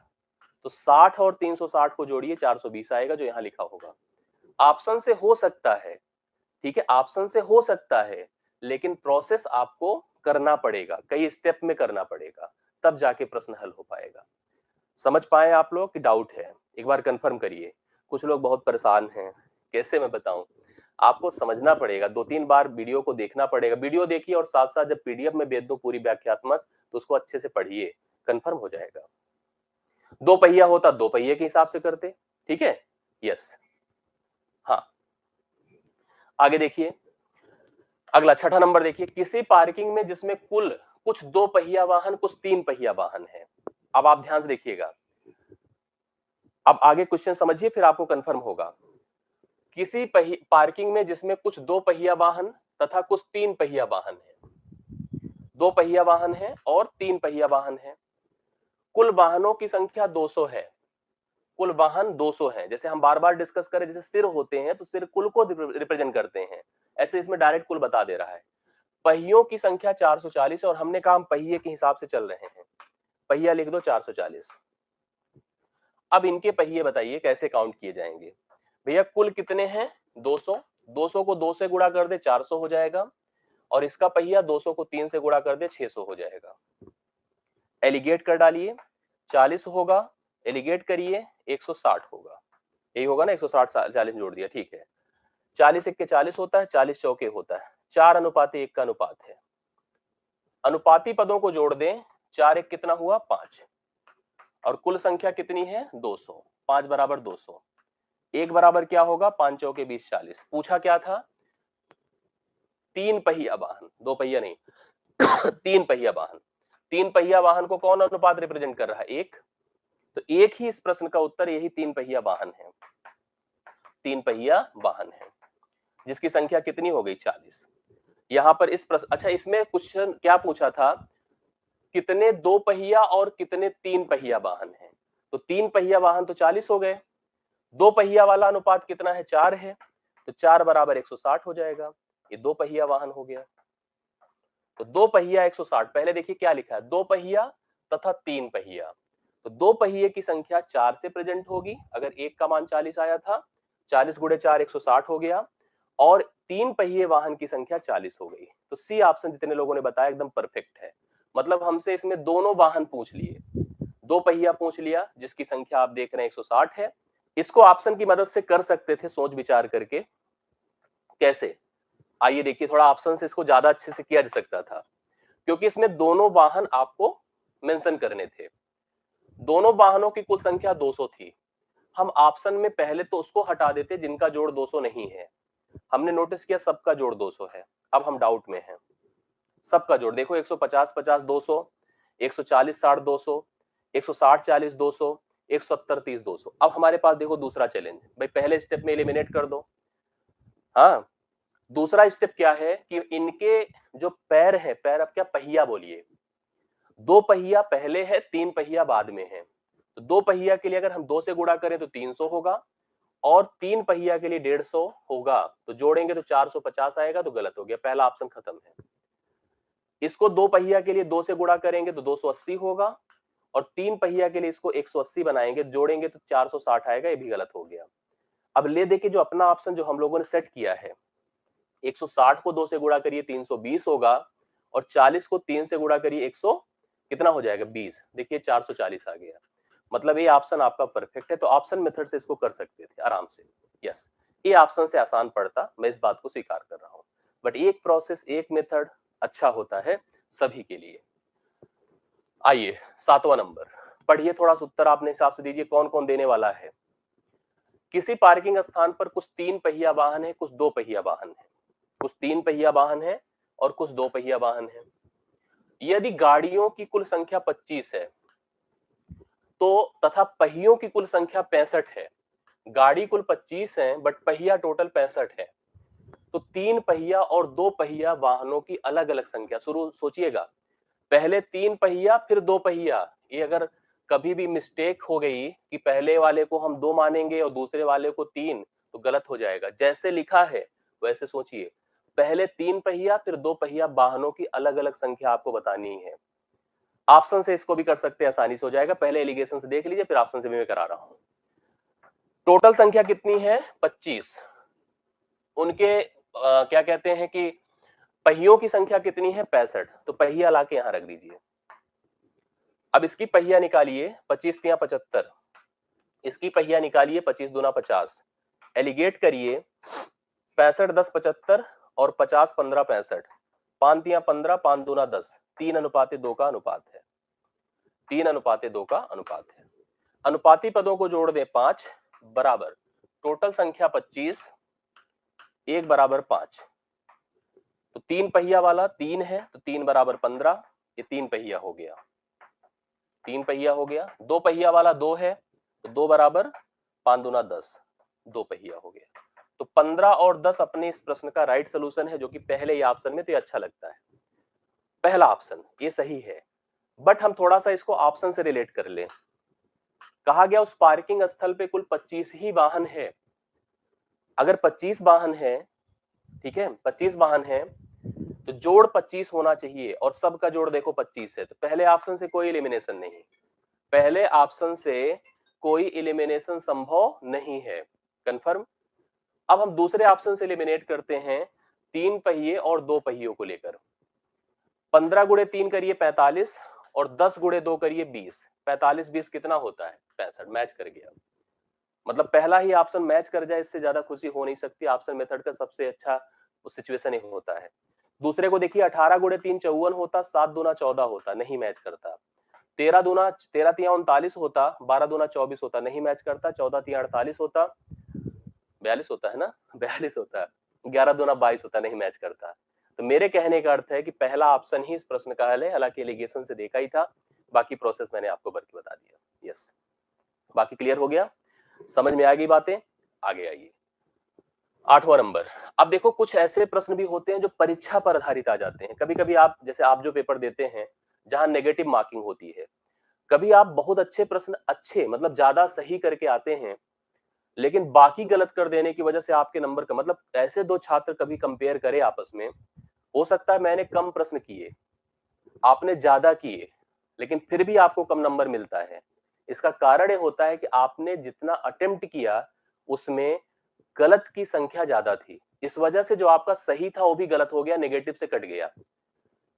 A: तो 60 और 360 को जोड़िए 420 आएगा, जो यहां लिखा होगा। ऑप्शन से हो सकता है, ठीक है, ऑप्शन से हो सकता है, लेकिन प्रोसेस आपको करना पड़ेगा, कई स्टेप में करना पड़ेगा, तब जाके प्रश्न हल हो पाएगा। समझ पाए आप लोग कि डाउट है? एक बार कंफर्म करिए। कुछ लोग बहुत परेशान हैं, कैसे मैं बताऊं? आपको समझना पड़ेगा, 2-3 बार वीडियो को देखना पड़ेगा। वीडियो देखिए और साथ साथ जब पीडीएफ में भेज दो पूरी व्याख्यात्मक, तो उसको अच्छे से पढ़िए, कंफर्म हो जाएगा। 2 पहिया होता 2 पहिए के हिसाब से करते, ठीक है। यस, हाँ, आगे देखिए, अगला छठा नंबर देखिए, किसी पार्किंग में जिसमें कुल कुछ 2 पहिया वाहन कुछ 3 पहिया वाहन है। अब आप ध्यान से देखिएगा, अब आगे क्वेश्चन समझिए फिर आपको कंफर्म होगा। किसी पार्किंग में जिसमें कुछ 2 पहिया वाहन तथा कुछ 3 पहिया वाहन है, 2 पहिया वाहन है और 3 पहिया वाहन है। कुल वाहनों की संख्या 200 है, कुल वाहन 200 है। जैसे हम बार बार डिस्कस करें, जैसे सिर होते हैं तो सिर कुल को रिप्रेजेंट करते हैं, ऐसे इसमें डायरेक्ट कुल बता दे रहा है। पहियों की संख्या 440 है और हमने कहा हम पहिए के हिसाब से चल रहे हैं, पहिया लिख दो 440। अब इनके पहिए बताइए कैसे काउंट किए जाएंगे। भैया कुल कितने हैं 200, 200 को 2 से गुणा कर दे 400 हो जाएगा, और इसका पहिया 200 को 3 से गुणा कर दे 600 हो जाएगा। एलिगेट कर डालिए, 40 होगा, एलिगेट करिए 160 होगा, यही होगा ना, 160 40 जोड़ दिया, ठीक है। 40 एक के 40 होता है, 40 चौके होता है, 4:1 का अनुपात है। अनुपाती पदों को जोड़ दें, 4 एक कितना हुआ 5, और कुल संख्या कितनी है 200, 5 बराबर 200, एक बराबर क्या होगा 5 चौके 20 40। पूछा क्या था, 3 पहिया वाहन, 2 पहिया नहीं 3 पहिया वाहन। 3 पहिया वाहन को कौन अनुपात रिप्रेजेंट कर रहा है, 1, तो एक ही इस प्रश्न का उत्तर यही 3 पहिया वाहन है, 3 पहिया वाहन है, जिसकी संख्या कितनी हो गई 40। यहां पर इस प्रश्न, अच्छा इसमें क्वेश्चन क्या पूछा था, कितने 2 पहिया और कितने 3 पहिया वाहन हैं, तो 3 पहिया वाहन तो 40 हो गए, 2 पहिया वाला अनुपात कितना है 4 है, तो 4 बराबर 160 हो जाएगा, ये 2 पहिया वाहन हो गया। तो 2 पहिया 160, पहले देखिए क्या लिखा है, 2 पहिया तथा 3 पहिया, तो 2 पहिए की संख्या 4 से प्रेजेंट होगी, अगर एक का मान 40 आया था, 40 गुणे 4 160 हो गया, और 3 पहिए वाहन की संख्या 40 हो गई। तो सी ऑप्शन जितने लोगों ने बताया एकदम परफेक्ट है। मतलब हमसे इसमें दोनों वाहन पूछ लिए, 2 पहिया पूछ लिया जिसकी संख्या आप देख रहे हैं 160 है। इसको ऑप्शन की मदद से कर सकते थे सोच विचार करके, कैसे, आइए देखिए, थोड़ा ऑप्शन से इसको ज्यादा अच्छे से किया जा सकता था, क्योंकि इसमें दोनों वाहन आपको मेंशन करने थे। दोनों वाहनों की कुल संख्या 200 थी, हम ऑप्शन में पहले तो उसको हटा देते जिनका जोड़ 200 नहीं है। हमने नोटिस किया सबका जोड़ 200 है, अब हम डाउट में हैं। सबका जोड़ देखो, 150 50 200, 140 60 200, 160 40 200, 170 30 200। अब हमारे पास देखो दूसरा चैलेंज, भाई पहले स्टेप में एलिमिनेट कर दो। हाँ, दूसरा स्टेप क्या है कि इनके जो पैर है, पैर अब क्या पहिया बोलिए, 2 पहिया पहले है 3 पहिया बाद में है, तो 2 पहिया के लिए अगर हम 2 से गुणा करें तो 300 होगा, और 3 पहिया के लिए 150 होगा, तो जोड़ेंगे तो 450 आएगा, तो गलत हो गया, पहला ऑप्शन खत्म है। इसको 2 पहिया के लिए 2 से गुणा करेंगे तो 280 होगा, और 3 पहिया के लिए इसको 180 बनाएंगे, जोड़ेंगे तो 460 आएगा, ये भी गलत हो गया। अब ले देखिए जो अपना ऑप्शन जो हम लोगों ने सेट किया है, 160 को 2 से गुणा करिए 320 होगा, और 40 को 3 से गुणा करिए 100 कितना हो जाएगा 20, देखिए 440 आ गया। मतलब ये ऑप्शन आपका परफेक्ट है, तो ऑप्शन मेथड से इसको कर सकते थे आराम से। यस, ये ऑप्शन से आसान पड़ता, मैं इस बात को स्वीकार कर रहा हूं, बट एक प्रोसेस एक मेथड अच्छा होता है सभी के लिए। आइए 7वां नंबर पढ़िए, थोड़ा सा उत्तर आपने हिसाब से दीजिए कौन कौन देने वाला है। किसी पार्किंग स्थान पर कुछ 3 पहिया वाहन है, कुछ 2 पहिया वाहन है, कुछ 3 पहिया वाहन है और कुछ 2 पहिया वाहन है। यदि गाड़ियों की कुल संख्या 25 है तो तथा पहियों की कुल संख्या 65 है, गाड़ी कुल 25 है बट पहिया टोटल 65 है, तो 3 पहिया और 2 पहिया वाहनों की अलग अलग संख्या, शुरू सोचिएगा, पहले 3 पहिया फिर 2 पहिया, ये अगर कभी भी मिस्टेक हो गई कि पहले वाले को हम 2 मानेंगे और दूसरे वाले को 3, तो गलत हो जाएगा। जैसे लिखा है वैसे सोचिए, पहले 3 पहिया फिर 2 पहिया वाहनों की अलग अलग संख्या आपको बतानी है। ऑप्शन से इसको भी कर सकते हैं, आसानी से हो जाएगा, पहले एलिगेशन से देख लीजिए फिर ऑप्शन से भी मैं करा रहा हूं। टोटल संख्या कितनी है 25, उनके क्या कहते हैं कि पहियों की संख्या कितनी है 65, तो पहिया लाके यहां रख दीजिए। अब इसकी पहिया निकालिए, 25 तिया 75, इसकी पहिया निकालिए 25 दूना 50, एलिगेट करिए, 65 10 75 और 50 15 65, 5 तिया 15, 5 दूना 10, 3:2 का अनुपात है। 3:2 का अनुपात है। अनुपाती पदों को जोड़ दे 5 बराबर टोटल संख्या 25, 1 बराबर 5। तो 3 पहिया वाला 3 है तो 3 बराबर 15, ये 3 पहिया हो गया। 3 पहिया हो गया। 2 पहिया वाला 2 है तो 2 बराबर 5 दूना 10, 2 पहिया हो गया। तो 15 और 10 अपने इस प्रश्न का राइट सोल्यूशन है, जो कि पहले ही ऑप्शन में तो ये अच्छा लगता है। पहला ऑप्शन ये सही है, बट हम थोड़ा सा इसको ऑप्शन से रिलेट कर ले। कहा गया उस पार्किंग स्थल पे कुल 25 ही वाहन है। अगर 25 वाहन है, ठीक है, 25 वाहन है तो जोड़ 25 होना चाहिए और सबका जोड़ देखो 25 है, तो पहले ऑप्शन से कोई एलिमिनेशन नहीं। पहले ऑप्शन से कोई एलिमिनेशन संभव नहीं है। कंफर्म। अब हम दूसरे ऑप्शन से एलिमिनेट करते हैं 3 पहिए और 2 पहियों को लेकर। 15 गुणे 3 करिए 45 और 10 गुणे 2 करिए 20। 45 20 कितना होता है? 65। मैच कर गया। मतलब पहला ही ऑप्शन मैच कर जाए, इससे ज्यादा खुशी हो नहीं सकती। ऑप्शन मेथड का सबसे अच्छा उस सिचुएशन ही होता है। दूसरे को देखिए 18 गुणे 3 54 होता, 7 दूना 14 होता, नहीं मैच करता। 13 तिया 39 होता, 12 दूना 24 होता, नहीं मैच करता। 14 तिया 48 होता, 42 होता है ना, 42 होता है। 11 दूना 22 होता, नहीं मैच करता। तो मेरे कहने का अर्थ है कि पहला ऑप्शन ही इस प्रश्न का हल है। हालांकि एलिगेशन से देखा ही था, बाकी प्रोसेस मैंने आपको भर के बता दिया। यस, बाकी क्लियर हो गया, समझ में आ गई बातें? आगे आइए 8वां नंबर। अब देखो कुछ ऐसे प्रश्न भी होते हैं जो परीक्षा पर आधारित आ जाते हैं। कभी कभी आप, जैसे आप जो पेपर देते हैं जहां नेगेटिव मार्किंग होती है, कभी आप बहुत अच्छे प्रश्न, अच्छे मतलब ज्यादा सही करके आते हैं, लेकिन बाकी गलत कर देने की वजह से आपके नंबर का मतलब, ऐसे दो छात्र कभी कंपेयर करें आपस में, हो सकता है मैंने कम प्रश्न किए, आपने ज्यादा किए, लेकिन फिर भी आपको कम नंबर मिलता है। इसका कारण ये होता है कि आपने जितना अटेम्प्ट किया उसमें गलत की संख्या ज्यादा थी। इस वजह से जो आपका सही था वो भी गलत हो गया, नेगेटिव से कट गया।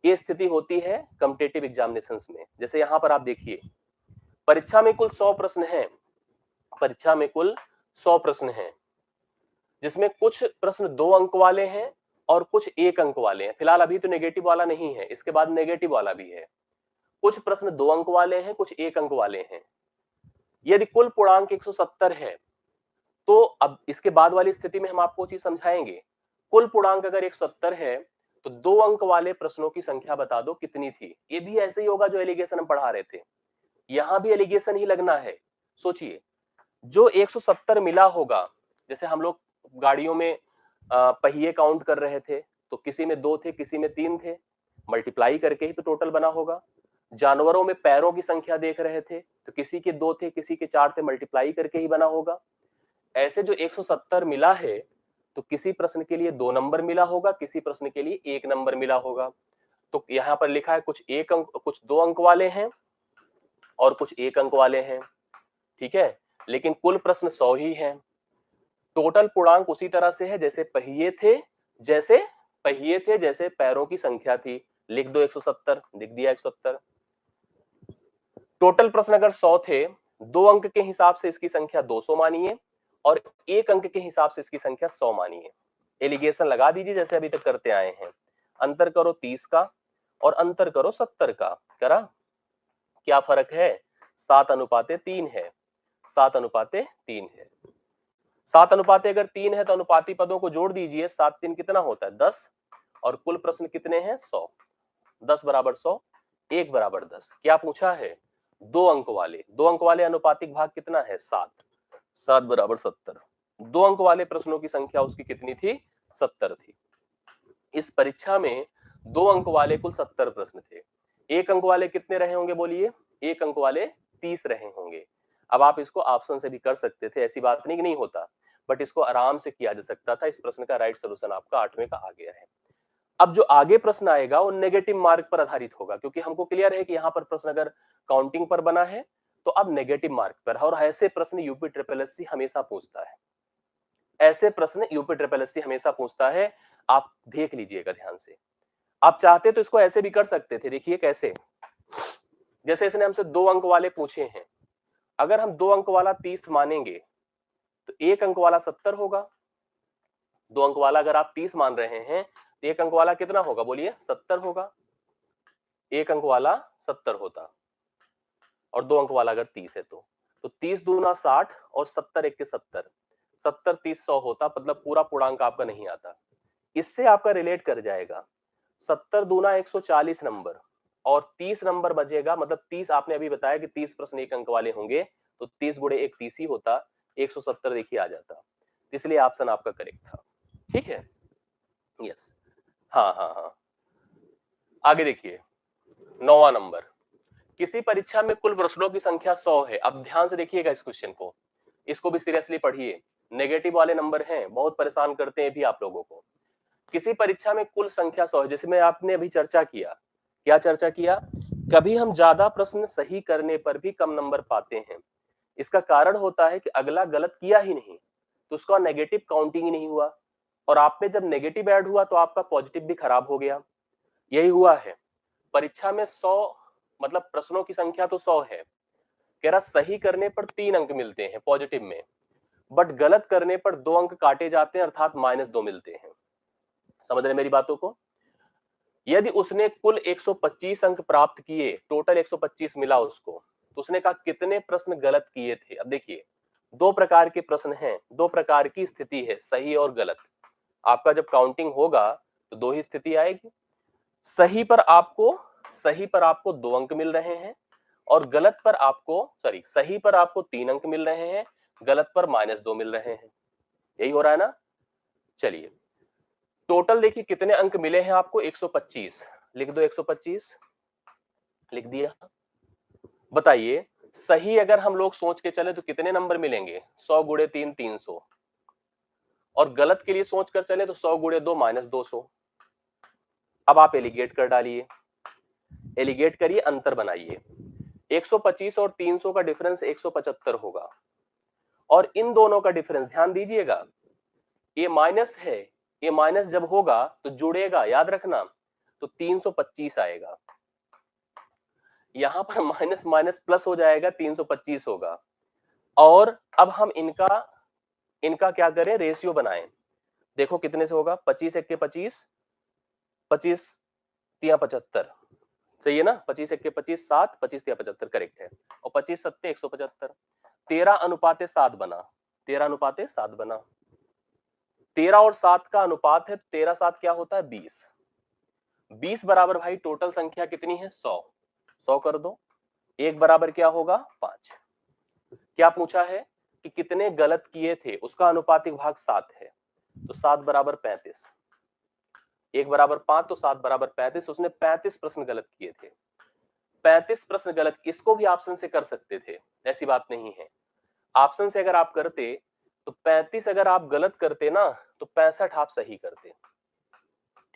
A: ये स्थिति होती है कॉम्पिटिटिव एग्जामिनेशंस में। जैसे यहां पर आप देखिए, परीक्षा में कुल 100 प्रश्न हैं। परीक्षा में कुल 100 प्रश्न हैं, जिसमें कुछ प्रश्न 2 अंक वाले हैं और कुछ 1 अंक वाले हैं। फिलहाल अभी तो नेगेटिव वाला नहीं है, इसके बाद नेगेटिव वाला भी है। कुछ प्रश्न 2 अंक वाले हैं, कुछ 1 अंक वाले हैं। यदि कुल पूर्णांक 170 है, तो अब इसके बाद वाली स्थिति में हम आपको चीज समझाएंगे। कुल पूर्णांक अगर 170 है तो 2 अंक वाले प्रश्नों की संख्या बता दो कितनी थी। ये भी ऐसे ही होगा जो एलिगेशन हम पढ़ा रहे थे, यहां भी एलिगेशन ही लगना है। सोचिए, जो 170 मिला होगा, जैसे हम लोग गाड़ियों में पहिए काउंट कर रहे थे, तो किसी में 2 थे, किसी में 3 थे, मल्टीप्लाई करके ही तो टोटल बना होगा। जानवरों में पैरों की संख्या देख रहे थे, तो किसी के 2 थे, किसी के 4 थे, मल्टीप्लाई करके ही बना होगा। ऐसे जो 170 मिला है, तो किसी प्रश्न के लिए 2 नंबर मिला होगा, किसी प्रश्न के लिए 1 नंबर मिला होगा। तो यहां पर लिखा है कुछ 1 अंक, कुछ 2 अंक वाले हैं और कुछ 1 अंक वाले हैं, ठीक है, लेकिन कुल प्रश्न 100 ही है। टोटल पूर्णांक उसी तरह से है जैसे पहिए थे, जैसे पैरों की संख्या थी। लिख दो 170, लिख दिया 170। टोटल प्रश्न अगर 100 थे, 2 अंक के हिसाब से इसकी संख्या 200 मानिए और 1 अंक के हिसाब से इसकी संख्या 100 मानिए। एलिगेशन लगा दीजिए जैसे अभी तक करते आए हैं। अंतर करो 30 का और अंतर करो 70 का। करा? क्या फर्क है? 7:3 है। 7:3 है। 7 अगर 3 है तो अनुपाती पदों को जोड़ दीजिए। 7 3 कितना होता है? 10। और कुल प्रश्न कितने हैं? 100। 10 बराबर 100, 1 बराबर 10। क्या पूछा है? 2 अंक वाले। 2 अंक वाले अनुपातिक भाग कितना है? 7। 7 बराबर 70। 2 अंक वाले प्रश्नों की संख्या उसकी कितनी थी? 70 थी। इस परीक्षा में 2 अंक वाले कुल 70 प्रश्न थे। 1 अंक वाले कितने रहे होंगे बोलिए? 1 अंक वाले 30 रहे होंगे। अब आप इसको ऑप्शन से भी कर सकते थे, ऐसी बात नहीं कि नहीं होता, बट इसको आराम से किया जा सकता था। इस प्रश्न का राइट सोल्यूशन आपका 8वें का आ गया है। अब जो आगे प्रश्न आएगा वो नेगेटिव मार्क पर आधारित होगा, क्योंकि हमको क्लियर है कि यहां पर प्रश्न अगर काउंटिंग पर बना है तो अब नेगेटिव मार्क पर। और ऐसे प्रश्न यूपी ट्रिपल एससी हमेशा पूछता है। ऐसे प्रश्न यूपी ट्रिपल एससी हमेशा पूछता है। आप देख लीजिएगा ध्यान से। आप चाहते तो इसको ऐसे भी कर सकते थे। देखिए कैसे, जैसे इसने हमसे 2 अंक वाले पूछे हैं। अगर हम 2 अंक वाला 30 मानेंगे तो 1 अंक वाला 70 होगा। 2 अंक वाला अगर आप 30 मान रहे हैं तो 1 अंक वाला कितना होगा, बोलिए 70 होगा। 1 अंक वाला 70 होता और 2 अंक वाला अगर 30 है तो 30 दूना 60 और 70 एक के 70, 70 30 100 होता, मतलब पूरा पूर्णांक आपका नहीं आता। इससे आपका रिलेट कर जाएगा 70 दूना 140 नंबर और 30 नंबर बचेगा, मतलब 30 आपने अभी बताया कि 30 प्रश्न 1 अंक वाले होंगे तो 30 गुणे 1 30 ही होता, 170 देखिए आ जाता, इसलिए ऑप्शन आपका करेक्ट था। ठीक है, यस, हाँ हाँ हाँ। आगे देखिए 9वां नंबर, किसी परीक्षा में कुल प्रश्नों की संख्या 100 है। अब ध्यान से देखिएगा इस क्वेश्चन को, इसको भी सीरियसली पढ़िए, नेगेटिव वाले नंबर हैं, बहुत परेशान करते हैं भी आप लोगों को। किसी परीक्षा में कुल संख्या 100 है, जैसे मैं आपने अभी चर्चा किया, क्या चर्चा किया, कभी हम ज्यादा प्रश्न सही करने पर भी कम नंबर पाते हैं। इसका कारण होता है कि अगला गलत किया ही नहीं तो उसका नेगेटिव काउंटिंग ही नहीं हुआ, और आप में जब नेगेटिव ऐड हुआ तो आपका पॉजिटिव भी खराब हो गया। यही हुआ है परीक्षा में 100, मतलब प्रश्नों की संख्या तो 100 है, कह रहा सही करने पर 3 अंक मिलते हैं पॉजिटिव में, बट गलत करने पर 2 अंक काटे जाते हैं, अर्थात -2 मिलते हैं। समझ रहे मेरी बातों को? यदि उसने कुल 125 अंक प्राप्त किए, टोटल 125 मिला उसको, तो उसने कहा कितने प्रश्न गलत किए थे। अब देखिए 2 प्रकार के प्रश्न हैं, 2 प्रकार की स्थिति है, सही और गलत। आपका जब काउंटिंग होगा तो 2 ही स्थिति आएगी, सही पर आपको 2 अंक मिल रहे हैं और गलत पर आपको सही पर आपको 3 अंक मिल रहे हैं, गलत पर -2 मिल रहे हैं। यही हो रहा है ना? चलिए टोटल देखिए कितने अंक मिले हैं आपको, 125, लिख दो 125, लिख दिया। बताइए सही अगर हम लोग सोच के चले तो कितने नंबर मिलेंगे, 100 गुणे 3 300, और गलत के लिए सोच कर चले तो 100 गुणे 2 -200। अब आप एलिगेट कर डालिए, एलिगेट करिए, अंतर बनाइए। 125 और 300 का डिफरेंस 175 होगा, और इन दोनों का डिफरेंस ध्यान दीजिएगा, ये माइनस है, ये माइनस जब होगा तो जुड़ेगा, याद रखना, तो 325 आएगा। यहां पर माइनस माइनस प्लस हो जाएगा, 325 होगा। और अब हम इनका क्या करें, रेशियो बनाएं। देखो कितने से होगा, 25 एक के 25, 25 तिया 75, सही है ना, 25 एक के 25 7, 25 तिया 75 करेक्ट है, और 25 सत्ते 175, 13:7 बना, 13:7 बना। 13 और 7 का अनुपात है, 13 7 क्या होता है, 20। 20 बराबर भाई टोटल संख्या कितनी है, 100। 100 कर दो, 1 बराबर क्या होगा, 5। क्या पूछा है कि कितने गलत किए थे, उसका अनुपातिक भाग 7 है, तो 7 बराबर 35, 1 बराबर 5 तो 7 बराबर 35, उसने 35 प्रश्न गलत किए थे। 35 प्रश्न गलत, इसको भी ऑप्शन से कर सकते थे, ऐसी बात नहीं है। ऑप्शन से अगर आप करते तो 35 अगर आप गलत करते ना तो 65 आप सही करते।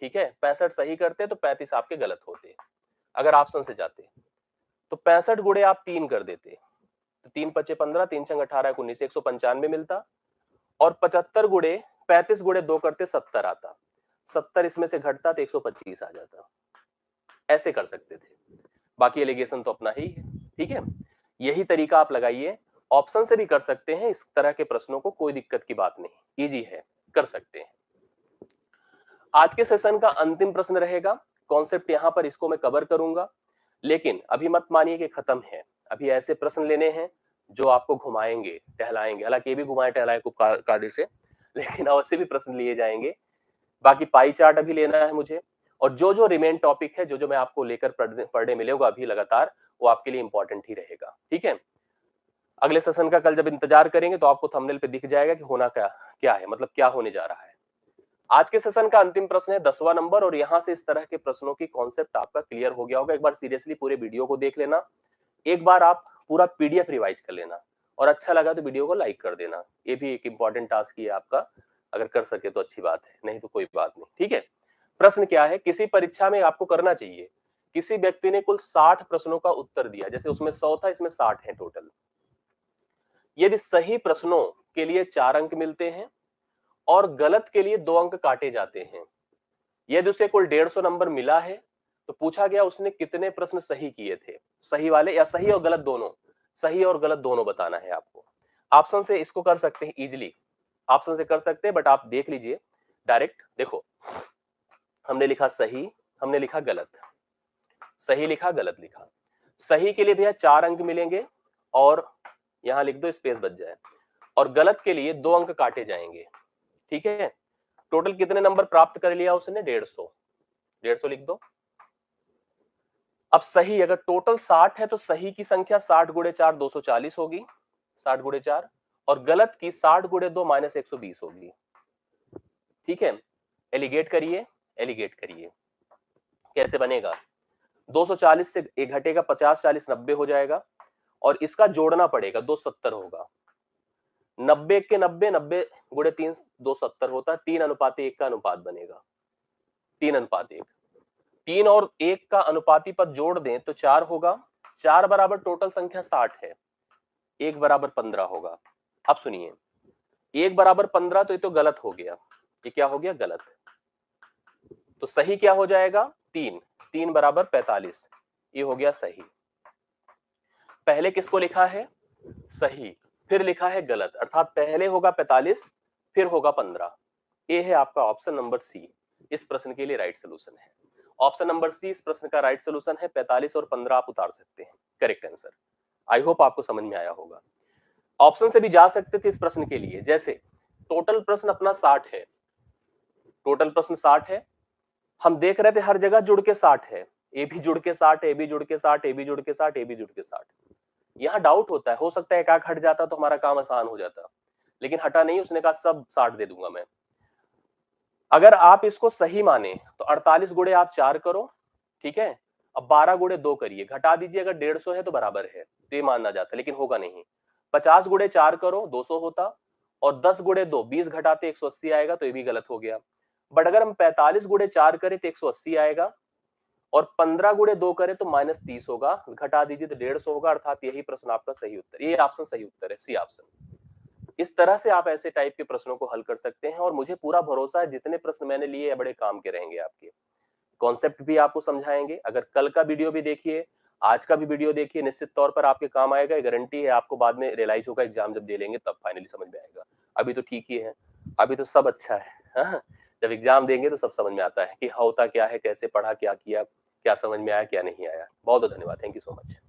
A: ठीक है, 65 सही करते तो 35 आपके गलत होते। अगर ऑप्शन से जाते तो 65 गुणे आप 3 कर देते तो 3 पचे 15, 3 छंग 18 19, 195 मिलता, और 75 गुणे 35 गुणे 2 करते 70 आता, 70 इसमें से घटता तो 125 आ जाता। ऐसे कर सकते थे, बाकी एलिगेशन तो अपना ही है। ठीक है, यही तरीका आप लगाइए, ऑप्शन से भी कर सकते हैं इस तरह के प्रश्नों को, कोई दिक्कत की बात नहीं, इजी है, कर सकते हैं। आज के सेशन का अंतिम प्रश्न रहेगा, कॉन्सेप्ट यहां पर इसको मैं कवर करूंगा, लेकिन अभी मत मानिए कि खत्म है, अभी ऐसे प्रश्न लेने हैं जो आपको घुमाएंगे टहलाएंगे, हालांकि ये भी घुमाए टहलाए को कायदे से, लेकिन ऐसे भी प्रश्न लिए जाएंगे। बाकी पाई चार्ट अभी लेना है मुझे, और जो जो रिमेन टॉपिक है, जो जो मैं आपको लेकर पढ़ने मिलेगा अभी लगातार, वो आपके लिए इंपॉर्टेंट ही रहेगा। ठीक है, अगले सेशन का कल जब इंतजार करेंगे तो आपको थंबनेल पे दिख जाएगा कि होना क्या क्या है, मतलब क्या होने जा रहा है। आज के सेशन का अंतिम प्रश्न है 10वां नंबर, और यहां से इस तरह के प्रश्नों की कॉन्सेप्ट आपका क्लियर हो गया होगा। एक बार सीरियसली पूरे वीडियो को देख लेना, एक बार आप पूरा पीडीएफ रिवाइज कर लेना, और अच्छा लगा तो वीडियो को लाइक कर देना, ये भी एक इंपॉर्टेंट टास्क ही है आपका, अगर कर सके तो अच्छी बात है, नहीं तो कोई बात नहीं। ठीक है, प्रश्न क्या है, किसी परीक्षा में आपको करना चाहिए, किसी व्यक्ति ने कुल 60 प्रश्नों का उत्तर दिया, जैसे उसमें 100 था, इसमें 60 है टोटल। यदि सही प्रश्नों के लिए 4 अंक मिलते हैं और गलत के लिए 2 अंक काटे जाते हैं, यदि उसे कुल 150 नंबर मिला है तो पूछा गया उसने कितने प्रश्न सही किए थे, सही वाले या सही और गलत दोनों, सही और गलत दोनों बताना है आपको। ऑप्शन से इसको कर सकते हैं इजीली, ऑप्शन से कर सकते हैं, बट आप देख लीजिए डायरेक्ट देखो, हमने लिखा सही, हमने लिखा गलत, सही लिखा गलत लिखा। सही के लिए भैया 4 अंक मिलेंगे और यहां लिख दो, स्पेस बच जाए, और गलत के लिए 2 अंक काटे जाएंगे। ठीक है, टोटल कितने नंबर प्राप्त कर लिया उसने? 150, 150 लिख दो। अब सही अगर टोटल 60 है तो सही की संख्या 60 गुणे 4 240 होगी, 60 गुणे 4, और गलत की 60 गुणे 2 माइनस 120 होगी। ठीक है, एलिगेट करिए, एलिगेट करिए, कैसे बनेगा? 240 से एक घटेगा, 50 40 90 हो जाएगा, और इसका जोड़ना पड़ेगा, 270 होगा। 90 के 90, 90 गुणे 3 270 होता है, 3:1 का अनुपात बनेगा, 3:1। 3 और 1 का अनुपाती पद जोड़ दें तो 4 होगा, 4 बराबर टोटल संख्या 60 है, 1 बराबर 15 होगा। अब सुनिए, 1 बराबर 15 तो ये तो गलत हो गया, ये क्या हो गया? गलत। तो सही क्या हो जाएगा? 3, 3 बराबर 45, ये हो गया सही। पहले किसको लिखा है? सही, फिर लिखा है गलत, अर्थात पहले होगा 45 फिर होगा 15। ये है आपका ऑप्शन नंबर सी, इस प्रश्न के लिए राइट सोल्यूशन है। ऑप्शन नंबर सी इस प्रश्न का राइट सोल्यूशन है। 45 और 15 आप उतार सकते हैं, करेक्ट आंसर। आई होप आपको समझ में आया होगा। ऑप्शन से भी जा सकते थे इस प्रश्न के लिए, जैसे टोटल प्रश्न अपना 60 है, टोटल प्रश्न 60 है, हम देख रहे थे हर जगह जुड़ के 60 है, ए भी जुड़ के 60, ए भी जुड़ के 60, ए भी जुड़ के 60, ए भी जुड़ के 60। यहाँ डाउट होता है, हो सकता है एक हट जाता तो हमारा काम आसान हो जाता, लेकिन हटा नहीं, उसने कहा सब 60 दे दूंगा मैं। अगर आप इसको सही माने तो 48 गुणे आप 4 करो, ठीक है, अब 12 गुणे 2 करिए, घटा दीजिए, अगर 150 है तो बराबर है, तो ये मानना जाता, लेकिन होगा नहीं। 50 गुणे 4 करो, 200 होता, और 10 गुणे 2 20 घटाते 180 आएगा, तो ये भी गलत हो गया। बट अगर हम 45 गुणे 4 करें तो 180 आएगा, और 15 गुणे 2 करें तो -30 होगा, घटा दीजिए तो 150 होगा, अर्थात यही प्रश्न आपका सही उत्तर, ये ऑप्शन सही उत्तर है, सी ऑप्शन। इस तरह से आप ऐसे टाइप के प्रश्नों को हल कर सकते हैं, और मुझे पूरा भरोसा है जितने प्रश्न मैंने लिए बड़े काम के रहेंगे आपके। कॉन्सेप्ट भी आपको समझाएंगे, अगर कल का वीडियो भी देखिए, आज का भी वीडियो देखिए, निश्चित तौर पर आपके काम आएगा, ये गारंटी है। आपको बाद में रियलाइज होगा, एग्जाम जब दे लेंगे तब फाइनली समझ में आएगा। अभी तो ठीक ही है, अभी तो सब अच्छा है, हाँ? जब एग्जाम देंगे तो सब समझ में आता है कि होता क्या है, कैसे पढ़ा, क्या किया, क्या समझ में आया, क्या नहीं आया। बहुत बहुत धन्यवाद, थैंक यू सो मच।